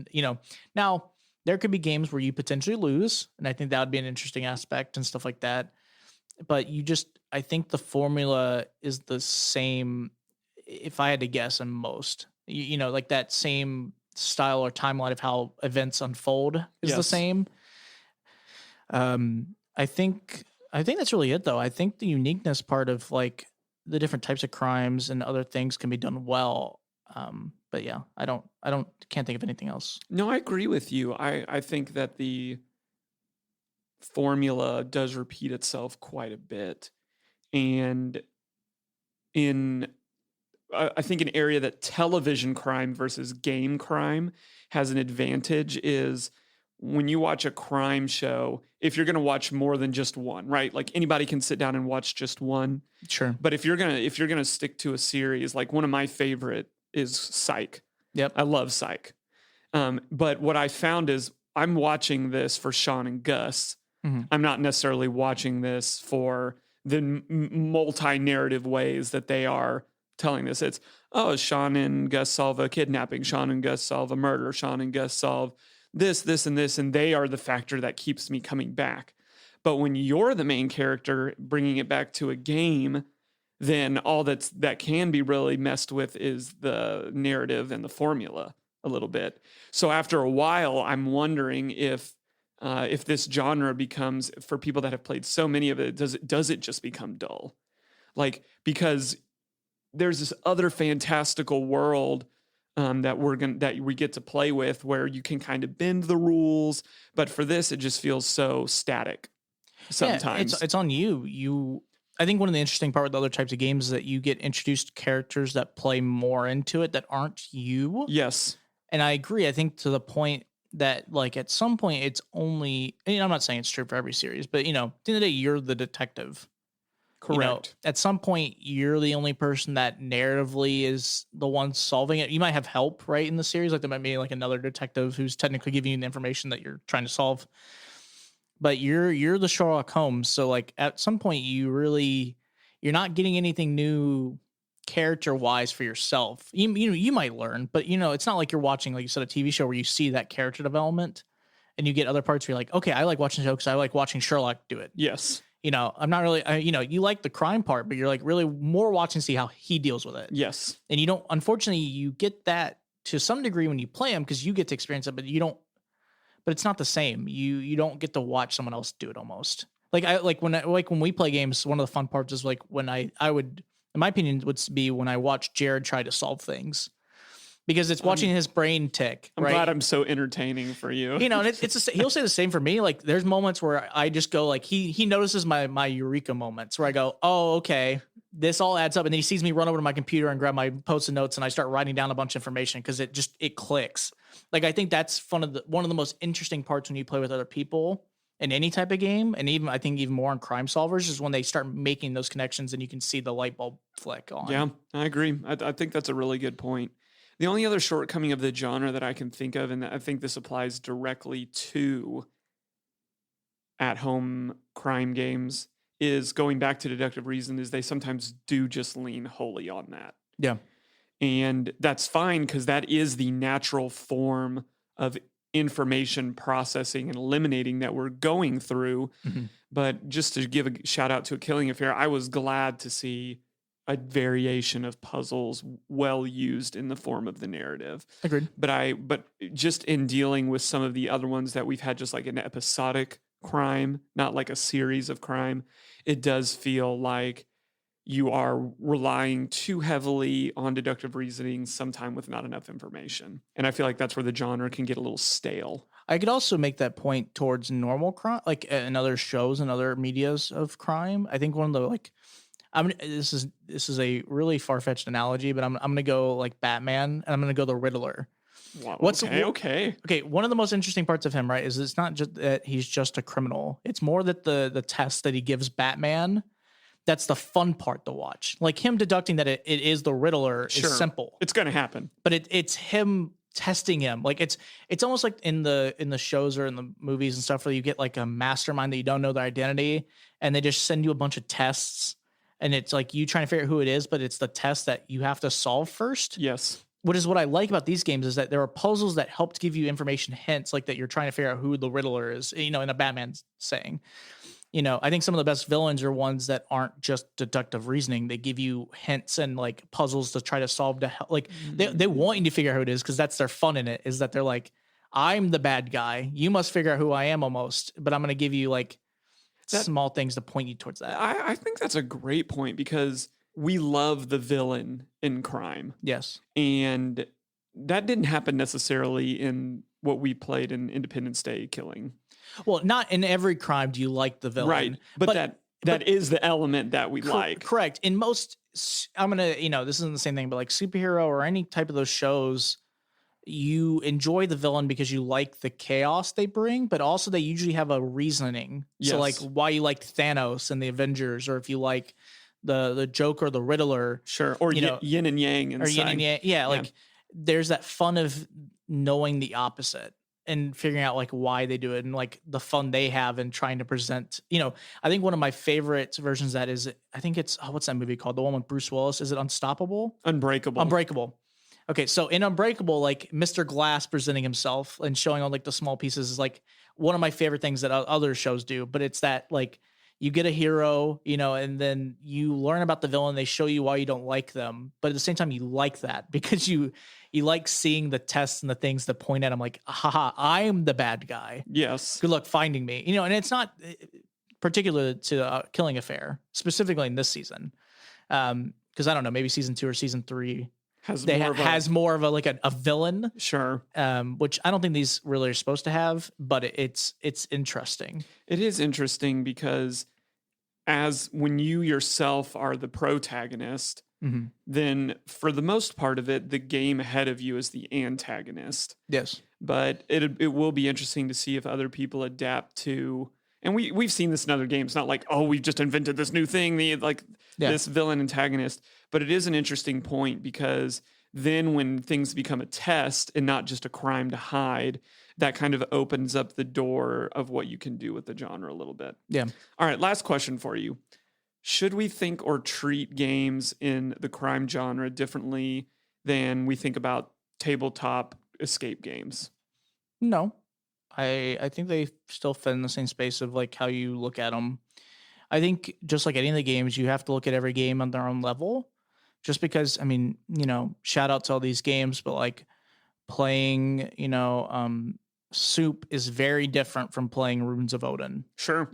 now there could be games where you potentially lose, and I think that would be an interesting aspect and stuff like that. But I think the formula is the same, if I had to guess, in most, like that same style or timeline of how events unfold is the same. I think that's really it, though. I think the uniqueness part of like the different types of crimes and other things can be done well. But yeah, can't think of anything else. No, I agree with you. I think that the formula does repeat itself quite a bit. And I think an area that television crime versus game crime has an advantage is when you watch a crime show, if you're going to watch more than just one, right? Like anybody can sit down and watch just one. Sure. But if you're going to stick to a series, like one of my favorite is Psych. Yep. I love Psych. But what I found is I'm watching this for Sean and Gus. Mm-hmm. I'm not necessarily watching this for the multi-narrative ways that they are telling this. It's, Sean and Gus solve a kidnapping. Sean and Gus solve a murder. Sean and Gus solve this, and this, and they are the factor that keeps me coming back. But when you're the main character, bringing it back to a game, then all that can be really messed with is the narrative and the formula a little bit. So after a while, I'm wondering if this genre becomes, for people that have played so many of it, does it just become dull? Like, because there's this other fantastical world that we get to play with, where you can kind of bend the rules, but for this, it just feels so static. Sometimes it's on you. I think one of the interesting part with the other types of games is that you get introduced to characters that play more into it that aren't you. Yes, and I agree. I think to the point that, like, at some point, it's only. And I'm not saying it's true for every series, but at the end of the day, you're the detective. Correct. At some point, you're the only person that narratively is the one solving it. You might have help, right, in the series. Like there might be like another detective who's technically giving you the information that you're trying to solve. But you're the Sherlock Holmes. So like at some point, you're not getting anything new character-wise for yourself. You might learn, but it's not like you're watching, like you said, a TV show where you see that character development, and you get other parts where you're like, okay, I like watching the show because I like watching Sherlock do it. Yes. I'm not really, you like the crime part, but you're like really more watching to see how he deals with it. Yes. And unfortunately, you get that to some degree when you play him because you get to experience it, but but it's not the same. You don't get to watch someone else do it almost. When we play games, one of the fun parts is like when I would, in my opinion, would be when I watch Jared try to solve things. Because it's watching his brain tick. I'm glad I'm so entertaining for you. And he'll say the same for me. Like there's moments where I just go like he notices my eureka moments where I go, oh, okay, this all adds up. And then he sees me run over to my computer and grab my Post-it notes and I start writing down a bunch of information because it clicks. Like I think that's one of the most interesting parts when you play with other people in any type of game, and I think even more in crime solvers, is when they start making those connections and you can see the light bulb flick on. Yeah, I agree. I think that's a really good point. The only other shortcoming of the genre that I can think of, and I think this applies directly to at-home crime games, is going back to deductive reason, is they sometimes do just lean wholly on that. Yeah. And that's fine because that is the natural form of information processing and eliminating that we're going through. Mm-hmm. But just to give a shout out to A Killing Affair, I was glad to see a variation of puzzles well used in the form of the narrative. Agreed. But just in dealing with some of the other ones that we've had, just like an episodic crime, not like a series of crime, it does feel like you are relying too heavily on deductive reasoning, sometime with not enough information. And I feel like that's where the genre can get a little stale. I could also make that point towards normal crime, like in other shows and other medias of crime. I think one of the this is a really far-fetched analogy, but I'm going to go like Batman, and I'm going to go the Riddler. Wow, What's okay. Okay, one of the most interesting parts of him, right, is it's not just that he's just a criminal. It's more that the test that he gives Batman, that's the fun part to watch. Like him deducting that it is the Riddler Sure. is simple. It's going to happen. But it's him testing him. Like it's almost like in the shows or in the movies and stuff where you get like a mastermind that you don't know their identity and they just send you a bunch of tests and it's like you trying to figure out who it is, but it's the test that you have to solve first. Yes. What I like about these games is that there are puzzles that help to give you information hints, like that you're trying to figure out who the Riddler is, in a Batman saying. I think some of the best villains are ones that aren't just deductive reasoning. They give you hints and like puzzles to try to solve to help. Like they want you to figure out who it is because that's their fun in it, is that they're like, I'm the bad guy. You must figure out who I am almost, but I'm going to give you like small things to point you towards that. I think that's a great point because we love the villain in crime. Yes. And that didn't happen necessarily in what we played in Independence Day Killing. Well, not in every crime do you like the villain. Right. But that is the element that we like. Correct. In most, I'm going to, this isn't the same thing, but like superhero or any type of those shows, you enjoy the villain because you like the chaos they bring, but also they usually have a reasoning. Yes. So like why you liked Thanos and the Avengers, or if you like the Joker, the Riddler. Sure. Or yin and yang. Or yin and yang. Yeah. Like there's that fun of knowing the opposite and figuring out like why they do it and like the fun they have and trying to present, I think one of my favorite versions of that is, I think it's, what's that movie called? The one with Bruce Willis. Is it Unstoppable? Unbreakable. Okay. So in Unbreakable, like Mr. Glass presenting himself and showing all like the small pieces is like one of my favorite things that other shows do, but it's that like you get a hero, and then you learn about the villain. They show you why you don't like them, but at the same time, you like that because you like seeing the tests and the things that point at them. Like, haha, I'm the bad guy. Yes. Good luck finding me. And it's not particular to Killing Affair, specifically in this season, because I don't know, maybe season 2 or season 3 has more of a villain. Sure. Which I don't think these really are supposed to have, but it's interesting. It is interesting because as when you yourself are the protagonist, then for the most part of it, the game ahead of you is the antagonist. Yes. But it will be interesting to see if other people adapt to, and we've seen this in other games, not like, oh, we've just invented this new thing, this villain antagonist. But it is an interesting point because then when things become a test and not just a crime to hide, that kind of opens up the door of what you can do with the genre a little bit. Yeah. All right, last question for you. Should we think or treat games in the crime genre differently than we think about tabletop escape games? No. I think they still fit in the same space of like how you look at them. I think just like any of the games, you have to look at every game on their own level. Just because, shout out to all these games, but like playing, Soup is very different from playing Runes of Odin. Sure.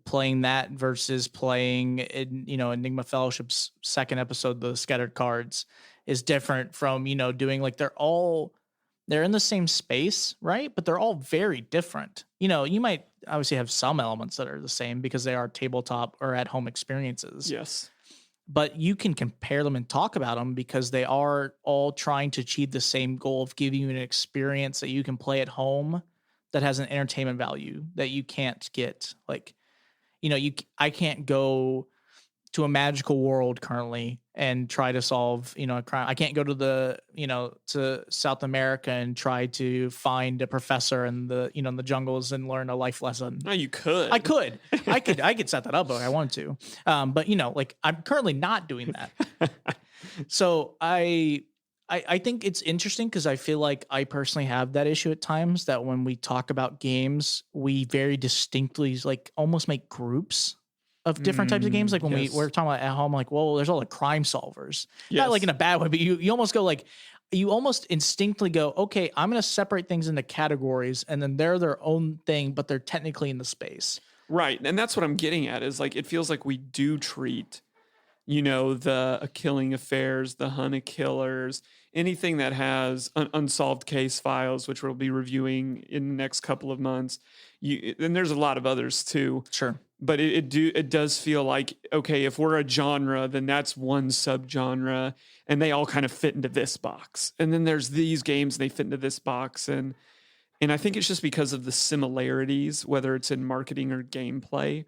Playing that versus playing, Enigma Fellowship's second episode, the Scattered Cards, is different from, doing like they're in the same space, right? But they're all very different. You might obviously have some elements that are the same because they are tabletop or at home experiences. Yes. But you can compare them and talk about them because they are all trying to achieve the same goal of giving you an experience that you can play at home that has an entertainment value that you can't get. Like, I can't go to a magical world currently and try to solve, a crime. I can't go to to South America and try to find a professor in the, in the jungles and learn a life lesson. No, you could. I could set that up if I wanted to. But I'm currently not doing that. So I think it's interesting because I feel like I personally have that issue at times that when we talk about games, we very distinctly like almost make groups of different types of games. Like when we're talking about at home, like, well, there's all the crime solvers, not like in a bad way, but you almost go like, you almost instinctively go, okay, I'm going to separate things into categories and then they're their own thing, but they're technically in the space. Right. And that's what I'm getting at is like, it feels like we do treat, the Killing Affairs, the Hunter Killers, anything that has unsolved case files, which we'll be reviewing in the next couple of months. And there's a lot of others too. Sure. But it does feel like, okay, if we're a genre, then that's one subgenre, and they all kind of fit into this box. And then there's these games, they fit into this box. And I think it's just because of the similarities, whether it's in marketing or gameplay.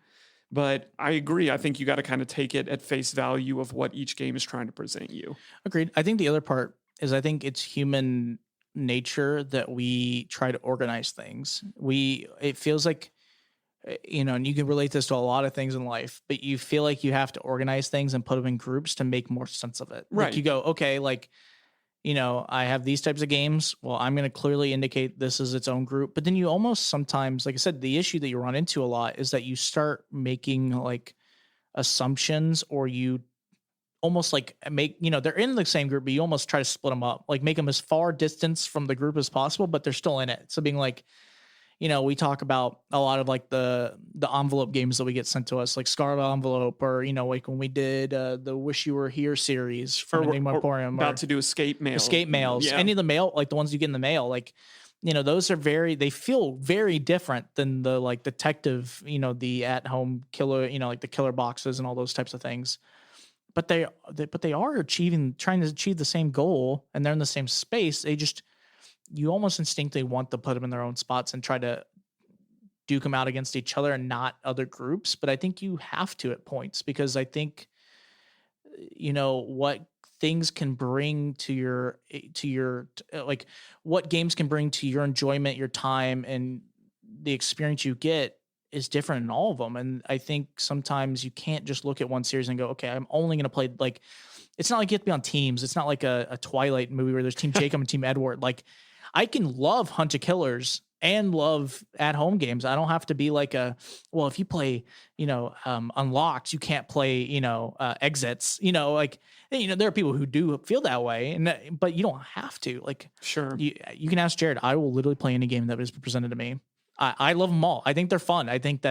But I agree. I think you got to kind of take it at face value of what each game is trying to present you. Agreed. I think the other part is I think it's human nature that we try to organize things. It feels like, and you can relate this to a lot of things in life, but you feel like you have to organize things and put them in groups to make more sense of it. Right. Like you go, okay, like, I have these types of games. Well, I'm going to clearly indicate this is its own group. But then you almost sometimes, like I said, the issue that you run into a lot is that you start making like assumptions, or you almost like make, they're in the same group, but you almost try to split them up, like make them as far distance from the group as possible, but they're still in it. So being like, we talk about a lot of like the envelope games that we get sent to us, like Scarlet Envelope, or like when we did the Wish You Were Here series from Enigma Emporium, about to do Escape Mails. Yeah. Any of the mail, like the ones you get in the mail, like those are they feel very different than the like detective, the at home killer, like the killer boxes and all those types of things. But they are trying to achieve the same goal, and they're in the same space. You almost instinctively want to put them in their own spots and try to duke them out against each other and not other groups. But I think you have to at points, because I think, what things can bring to your like what games can bring to your enjoyment, your time, and the experience you get is different in all of them. And I think sometimes you can't just look at one series and go, okay, I'm only going to play, like, it's not like you have to be on teams. It's not like a Twilight movie where there's Team Jacob and Team Edward. Like, I can love Hunt of Killers and love at-home games. I don't have to be like if you play, Unlocked, you can't play, Exits, there are people who do feel that way, but you don't have to. Like, sure, you can ask Jared. I will literally play any game that is presented to me. I love them all. I think they're fun. I think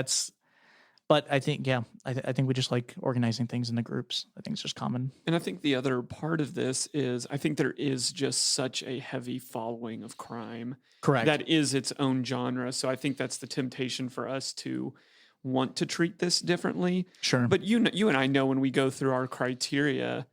but I think, I think we just like organizing things in the groups. I think it's just common. And I think the other part of this is I think there is just such a heavy following of crime. Correct. That is its own genre. So I think that's the temptation for us to want to treat this differently. Sure. But you and I know when we go through our criteria,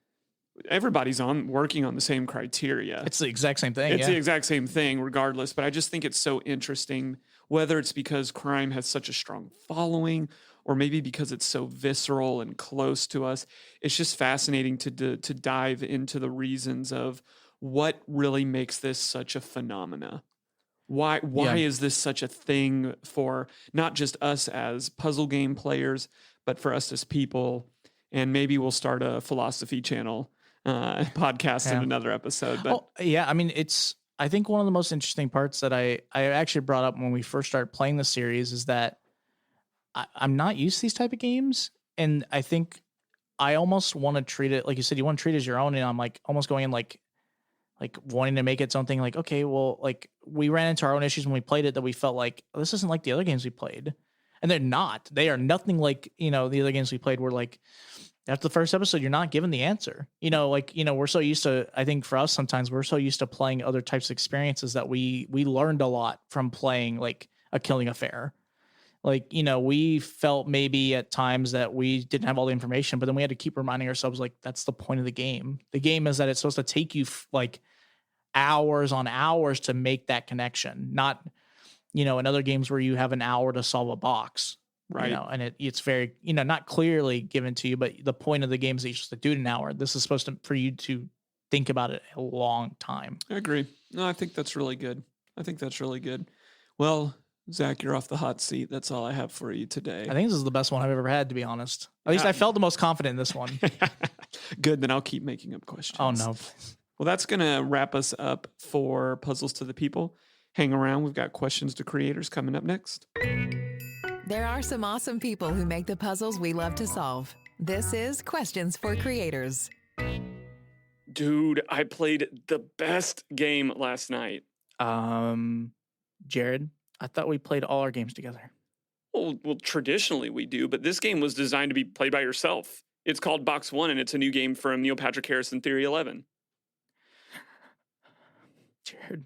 everybody's working on the same criteria. It's the exact same thing. It's the exact same thing regardless. But I just think it's so interesting, whether it's because crime has such a strong following or maybe because it's so visceral and close to us. It's just fascinating to dive into the reasons of what really makes this such a phenomena. Why is this such a thing for not just us as puzzle game players, but for us as people? And maybe we'll start a philosophy channel podcast in another episode. But I mean, I think one of the most interesting parts that I actually brought up when we first started playing the series is that I'm not used to these type of games. And I think I almost want to treat it, like you said, you want to treat it as your own. And I'm like almost going in like wanting to make its own thing. Like, okay, well, like we ran into our own issues when we played it that we felt like, oh, this isn't like the other games we played. And they're not. They are nothing like, the other games we played were like, after the first episode, you're not given the answer. We're so used to, I think for us, sometimes we're so used to playing other types of experiences that we learned a lot from playing like a Killing Affair. Like, we felt maybe at times that we didn't have all the information, but then we had to keep reminding ourselves, like, that's the point of the game. The game is that it's supposed to take you like hours on hours to make that connection. Not, in other games where you have an hour to solve a box. Right. And it's very, not clearly given to you, but the point of the game is that you're supposed to do it in an hour. This is supposed to, for you to think about it a long time. I agree. No, I think that's really good. Well, Zach, you're off the hot seat. That's all I have for you today. I think this is the best one I've ever had, to be honest. At least I felt the most confident in this one. Good. Then I'll keep making up questions. Oh, no. Well, that's going to wrap us up for Puzzles to the People. Hang around. We've got questions to creators coming up next. There are some awesome people who make the puzzles we love to solve. This is Questions for Creators. Dude, I played the best game last night. Jared, I thought we played all our games together. Well, traditionally we do, but this game was designed to be played by yourself. It's called Box One, and it's a new game from Neil Patrick Harris and Theory 11. Jared,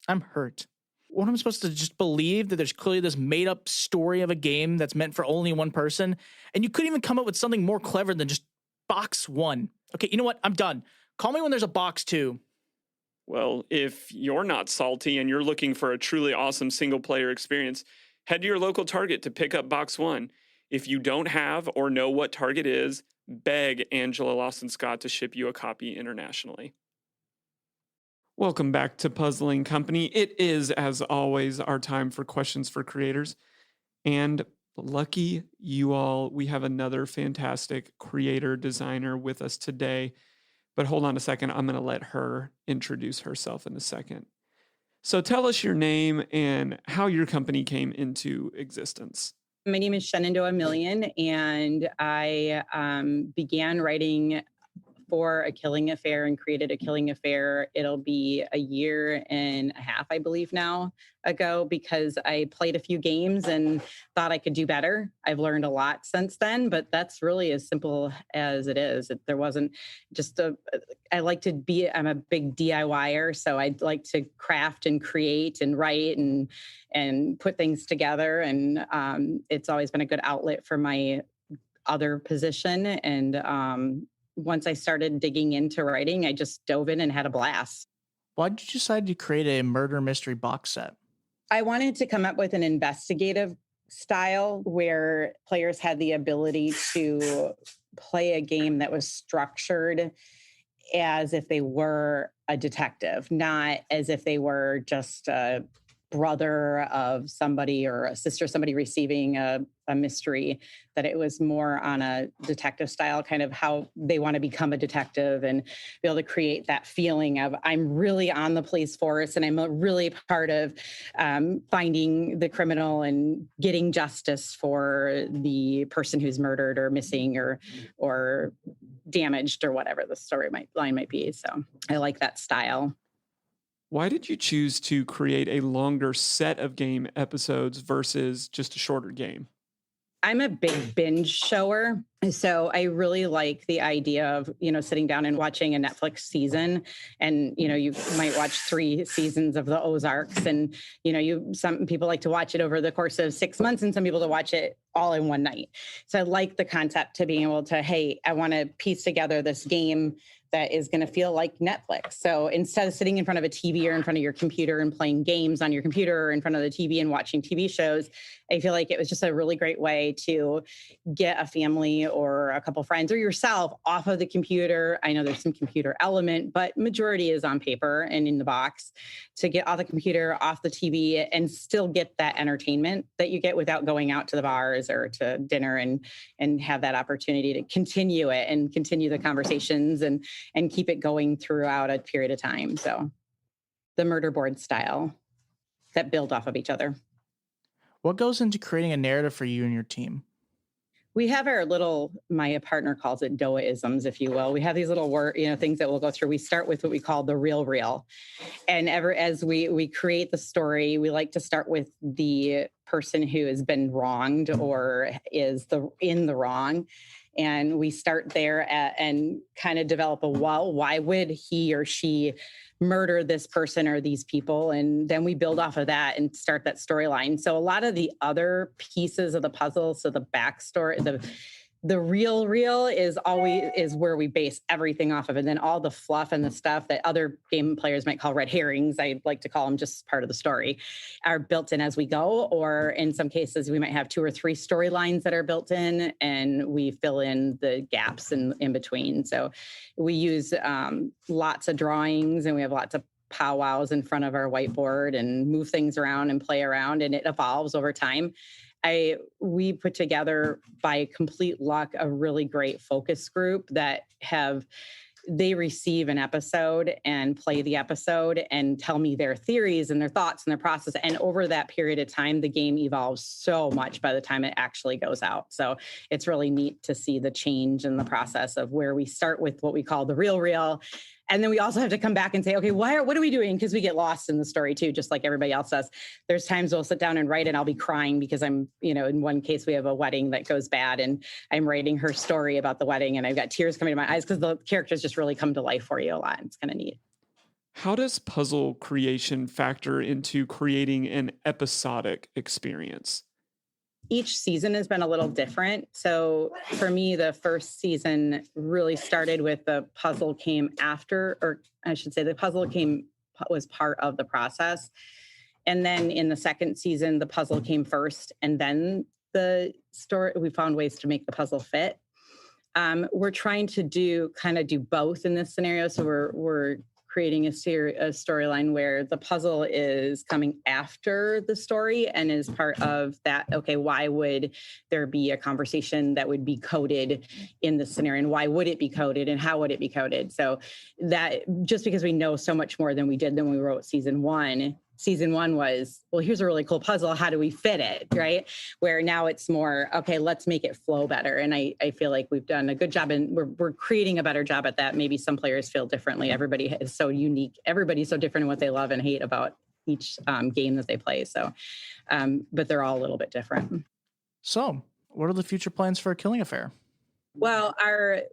I'm hurt. What am I supposed to just believe that there's clearly this made up story of a game that's meant for only one person? And you couldn't even come up with something more clever than just box 1. Okay, you know what? I'm done. Call me when there's a box 2. Well, if you're not salty and you're looking for a truly awesome single player experience, head to your local Target to pick up box 1. If you don't have or know what Target is, beg Angela Lawson Scott to ship you a copy internationally. Welcome back to Puzzling Company. It is, as always, our time for questions for creators. And lucky you all, we have another fantastic creator designer with us today. But hold on a second, I'm going to let her introduce herself in a second. So tell us your name and how your company came into existence. My name is Shenandoah Million, and I began writing for A Killing Affair and created A Killing Affair. It'll be a year and a half, I believe now, ago, because I played a few games and thought I could do better. I've learned a lot since then, but that's really as simple as it is. There wasn't just I like to be, I'm a big DIYer, so I like to craft and create and write and put things together. And it's always been a good outlet for my other position. And once I started digging into writing, I just dove in and had a blast. Why did you decide to create a murder mystery box set? I wanted to come up with an investigative style where players had the ability to play a game that was structured as if they were a detective, not as if they were just a brother of somebody or a sister of somebody receiving a mystery, that it was more on a detective style, kind of how they want to become a detective and be able to create that feeling of I'm really on the police force and I'm really part of finding the criminal and getting justice for the person who's murdered or missing or damaged or whatever the line might be. So I like that style. Why did you choose to create a longer set of game episodes versus just a shorter game? I'm a big binge shower. So I really like the idea of, sitting down and watching a Netflix season. And, you might watch 3 seasons of the Ozarks. And, some people like to watch it over the course of 6 months and some people to watch it all in one night. So I like the concept to being able to, hey, I want to piece together this game that is going to feel like Netflix. So instead of sitting in front of a TV or in front of your computer and playing games on your computer or in front of the TV and watching TV shows, I feel like it was just a really great way to get a family or a couple friends or yourself off of the computer. I know there's some computer element, but majority is on paper and in the box, to get off the computer, off the TV, and still get that entertainment that you get without going out to the bars or to dinner, and have that opportunity to continue it and continue the conversations and keep it going throughout a period of time. So the murder board style that build off of each other. What goes into creating a narrative for you and your team? We have our little, my partner calls it DOA-isms, if you will. We have these little things that we'll go through. We start with what we call the real. And as we create the story, we like to start with the person who has been wronged or is in the wrong. And we start there and kind of develop why would he or she murder this person or these people? And then we build off of that and start that storyline. So a lot of the other pieces of the puzzle, so the backstory, the real is where we base everything off of. And then all the fluff and the stuff that other game players might call red herrings, I like to call them just part of the story, are built in as we go. Or in some cases, we might have 2 or 3 storylines that are built in and we fill in the gaps in between. So we use lots of drawings and we have lots of powwows in front of our whiteboard and move things around and play around, and it evolves over time. We put together, by complete luck, a really great focus group that they receive an episode and play the episode and tell me their theories and their thoughts and their process. And over that period of time, the game evolves so much by the time it actually goes out. So it's really neat to see the change in the process of where we start with what we call the real. And then we also have to come back and say, okay, what are we doing? Because we get lost in the story too, just like everybody else does. There's times we'll sit down and write and I'll be crying because I'm, in one case we have a wedding that goes bad and I'm writing her story about the wedding and I've got tears coming to my eyes because the characters just really come to life for you a lot. It's kind of neat. How does puzzle creation factor into creating an episodic experience? Each season has been a little different. So for me, the first season really started with the puzzle came after, or I should say the puzzle was part of the process. And then in the second season, the puzzle came first, and then the story, we found ways to make the puzzle fit. We're trying to do both in this scenario. So we're creating a storyline where the puzzle is coming after the story and is part of that. Okay, why would there be a conversation that would be coded in this scenario, and why would it be coded, and how would it be coded? So that, just because we know so much more than we did when we wrote season one. Season one was, well, here's a really cool puzzle. How do we fit it, right? Where now it's more, okay, let's make it flow better. And I feel like we've done a good job, and we're creating a better job at that. Maybe some players feel differently. Everybody is so unique. Everybody's so different in what they love and hate about each game that they play. So, but they're all a little bit different. So, what are the future plans for Killing Affair? Well, I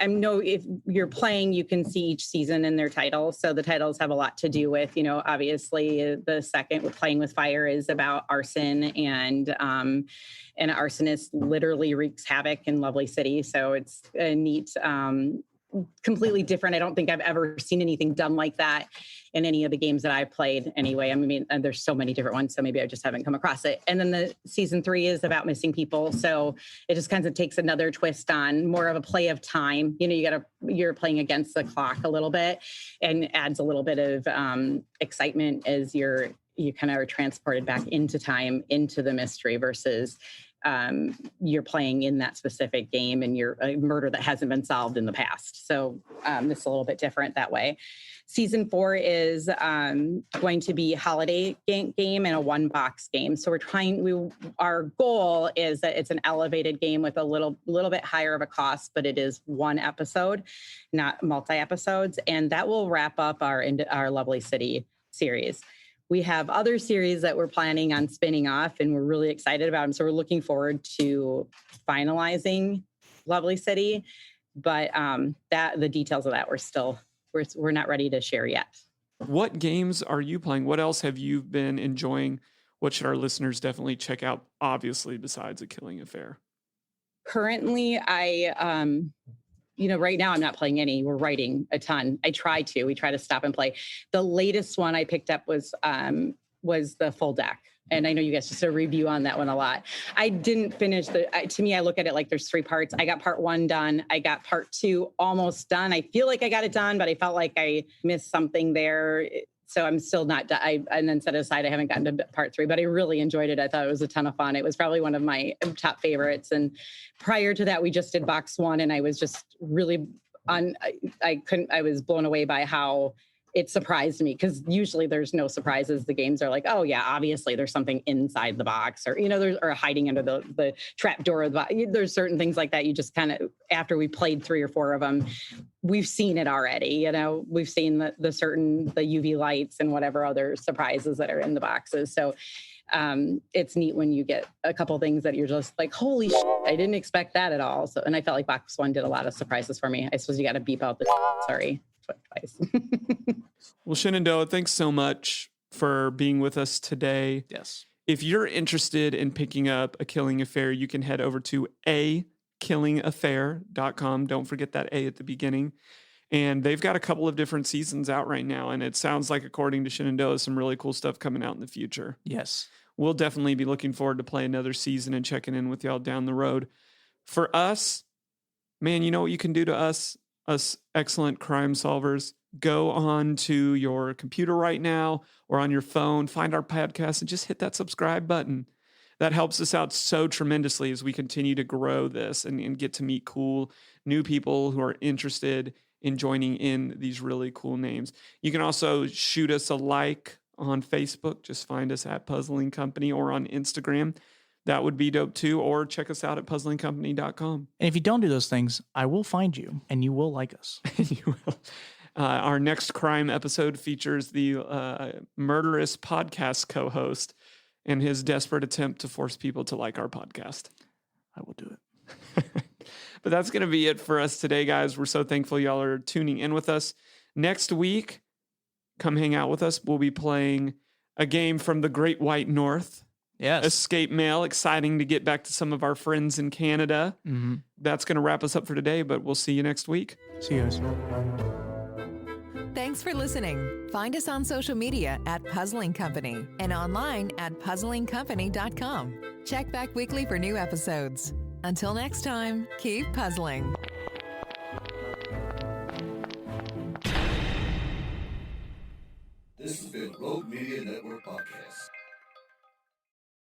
know if you're playing, you can see each season in their titles. So the titles have a lot to do with, obviously the second with Playing with Fire is about arson, and an arsonist literally wreaks havoc in Lovely City. So it's a neat, completely different. I don't think I've ever seen anything done like that in any of the games that I've played anyway. I mean, and there's so many different ones, so maybe I just haven't come across it. And then the season 3 is about missing people. So it just kind of takes another twist on more of a play of time. You're playing against the clock a little bit, and adds a little bit of excitement as you kind of are transported back into time, into the mystery, versus you're playing in that specific game and you're a murder that hasn't been solved in the past. So it's a little bit different that way. Season 4 is going to be holiday game and a 1-box game. So our goal is that it's an elevated game with a little bit higher of a cost, but it is 1 episode, not multi-episodes. And that will wrap up our Lovely City series. We have other series that we're planning on spinning off, and we're really excited about them. So we're looking forward to finalizing Lovely City, but the details of that we're not ready to share yet. What games are you playing? What else have you been enjoying? What should our listeners definitely check out, obviously, besides A Killing Affair? Currently, right now I'm not playing any. We're writing a ton. We try to stop and play. The latest one I picked up was the full deck. And I know you guys just a review on that one a lot. I didn't finish to me, I look at it like there's 3 parts. I got part 1 done. I got part 2 almost done. I feel like I got it done, but I felt like I missed something there. So I'm still not done. And then set aside, I haven't gotten to part 3, but I really enjoyed it. I thought it was a ton of fun. It was probably one of my top favorites. And prior to that, we just did box 1, and I was just really I was blown away by how it surprised me, because usually there's no surprises. The games are like, oh yeah, obviously there's something inside the box, or or hiding under the trap door of the box. There's certain things like that. You just kind of, after we played 3 or 4 of them, we've seen it already. We've seen the UV lights and whatever other surprises that are in the boxes. So it's neat when you get a couple things that you're just like, holy shit, I didn't expect that at all. So, and I felt like box 1 did a lot of surprises for me. I suppose you got to beep out the sorry twice. Well, Shenandoah, thanks so much for being with us today. Yes. If you're interested in picking up A Killing Affair, you can head over to akillingaffair.com. Don't forget that A at the beginning. And they've got a couple of different seasons out right now. And it sounds like, according to Shenandoah, some really cool stuff coming out in the future. Yes. We'll definitely be looking forward to play another season and checking in with y'all down the road. For us, man, you know what you can do to us excellent crime solvers? Go on to your computer right now or on your phone, find our podcast, and just hit that subscribe button. That helps us out so tremendously as we continue to grow this and get to meet cool new people who are interested in joining in these really cool names. You can also shoot us a like on Facebook. Just find us at Puzzling Company, or on Instagram. That would be dope too. Or check us out at puzzlingcompany.com. And if you don't do those things, I will find you and you will like us. You will. Our next crime episode features the murderous podcast co-host and his desperate attempt to force people to like our podcast. I will do it. But that's going to be it for us today, guys. We're so thankful y'all are tuning in with us. Next week, come hang out with us. We'll be playing a game from the Great White North. Yes. Escape Mail. Exciting to get back to some of our friends in Canada. Mm-hmm. That's going to wrap us up for today, but we'll see you next week. See you guys. Thanks for listening. Find us on social media at Puzzling Company and online at puzzlingcompany.com. Check back weekly for new episodes. Until next time, keep puzzling. This has been Rogue Media Network Podcast.